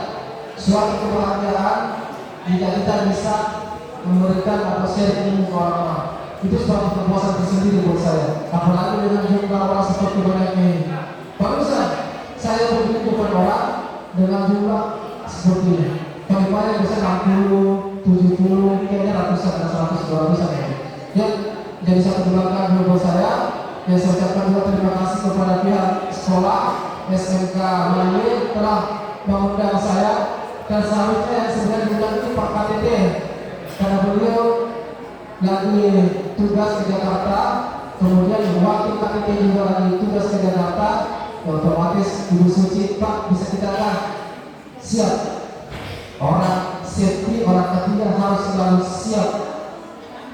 Speaker 2: suatu kebahagiaan jika kita bisa memberikan atau share ilmu ke orang-orang. Itu suatu kepuasan tersendiri buat saya. Apalagi dengan jumlah orang seperti banyaknya ini. Barusan saya bertemu dengan orang dengan jumlah seperti ini. Paling-paling bisa 60, 70, kayaknya ratusan dan 100, 200 ya. Jadi satu kebanggaan buat saya. Yang saya ucapkan juga terima kasih kepada pihak sekolah SMK Melayu telah mengundang saya, dan seharusnya yang sebenarnya diundang itu Pak KTT karena beliau lagi tugas ke Jakarta kemudian waktu KTP juga lagi tugas ke Jakarta, ya otomatis Ibu Suci, Pak bisa kita kan siap. Orang safety, orang ketiga harus selalu siap.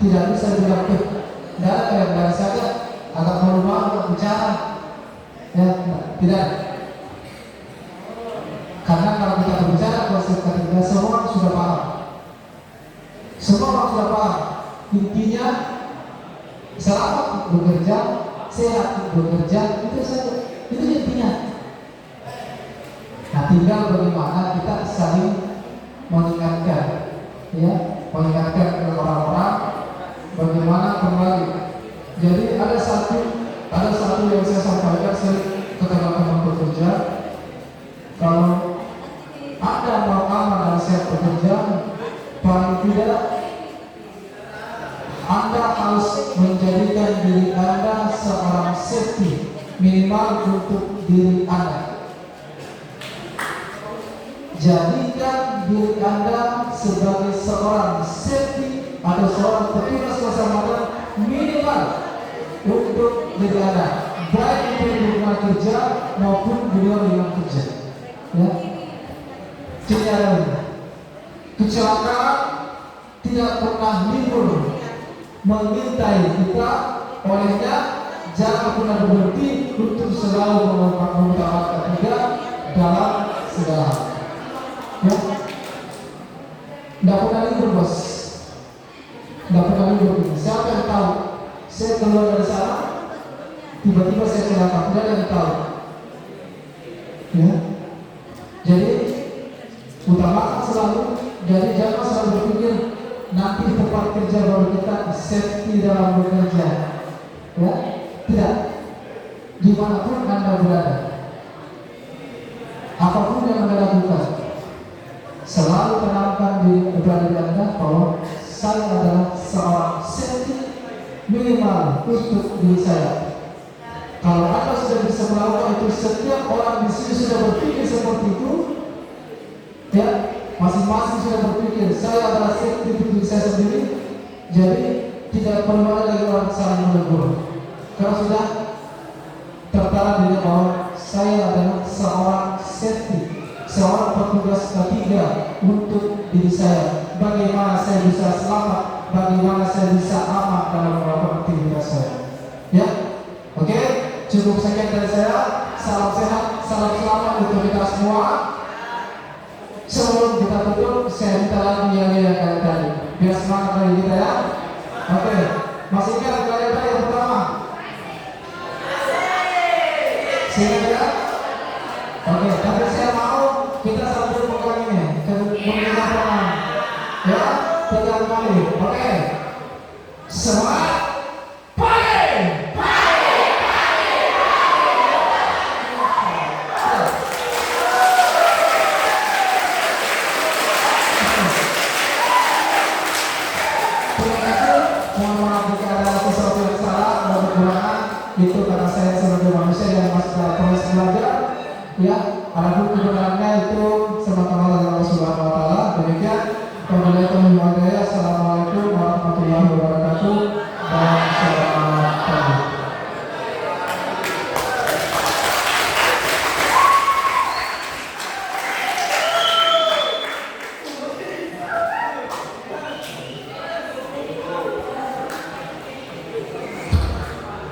Speaker 2: Tidak bisa bilang tidak ada yang saja agak malu-malu untuk bicara. Ya, tidak. Karena kalau kita berbicara konsep ketiga, semua orang sudah paham. Semua orang sudah paham. Intinya selamat bekerja, sehat bekerja, itu saja. Itu intinya. Nah, tinggal bagaimana kita saling mengingatkan, ya, mengingatkan ke orang-orang bagaimana kembali. Jadi ada satu yang saya sampaikan sering ke teman-teman pekerja. Kalau Anda mau aman dan siap bekerja, paling tidak Anda harus menjadikan diri Anda seorang safety minimal untuk diri Anda. Jadikan diri Anda sebagai seorang safety atau seorang petugas keselamatan minimal untuk diri Anda, baik itu di rumah kerja maupun di luar rumah kerja. Ya, tidak kecelakaan tidak pernah libur mengintai kita, olehnya jangan pernah berhenti untuk selalu mengutamakan ketiga dalam segala hal. Ya, tidak pernah libur bos, tidak pernah libur. Siapa yang tahu? Saya keluar dari sana, tiba-tiba saya celaka, tidak ada yang tahu. Ya, jadi utamakan selalu. Jadi jangan selalu berpikir nanti di tempat kerja baru kita safety dalam bekerja. Ya, tidak. Dimanapun Anda berada, apapun yang Anda lakukan, selalu tanamkan di diri Anda bahwa saya adalah seorang safety minimal untuk diri saya. Kalau Anda sudah bisa melakukan itu, setiap orang di sini sudah berpikir seperti itu, ya, masing-masing sudah berpikir saya adalah safety untuk diri saya sendiri. Jadi tidak perlu ada lagi orang saling menegur. Kalau sudah tertara diri bahwa saya adalah seorang safety, seorang petugas ketiga untuk diri saya. Bagaimana saya bisa selamat, bagaimana saya bisa aman dalam melakukan aktivitas saya. Ya, oke, cukup sekian dari saya. Salam sehat, salam selamat untuk kita semua. Sebelum kita tutup, saya minta lagi yang tadi, biar semangat lagi kita ya. Oke, masih ingat kalian tadi yang pertama? Siap ya? Oke, tapi saya mau kita sambil pegang ini, kemudian tangan, ya, 3 kali. Oke, semangat, pagi. Mohon maaf jika ada sesuatu yang salah atau kekurangan, itu karena saya sebagai manusia yang masih dalam proses belajar. Ya, adapun kebenarannya itu semata-mata dari Allah Subhanahu wa taala. Demikian, Assalamualaikum warahmatullahi wabarakatuh. Dan selamat pagi.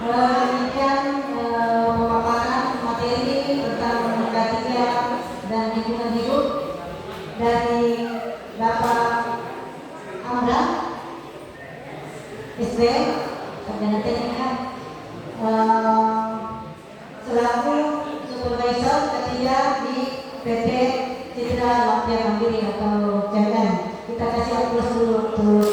Speaker 3: Demikian pemaparan materi tentang K3 dan lingkungan hidup dari Bapak Amra SD Sarjana Teknika selaku supervisor ketiga di PT Citra Lampia Mandiri atau CLM. Kita kasih aplaus dulu untuk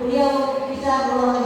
Speaker 3: beliau bisa meluangkan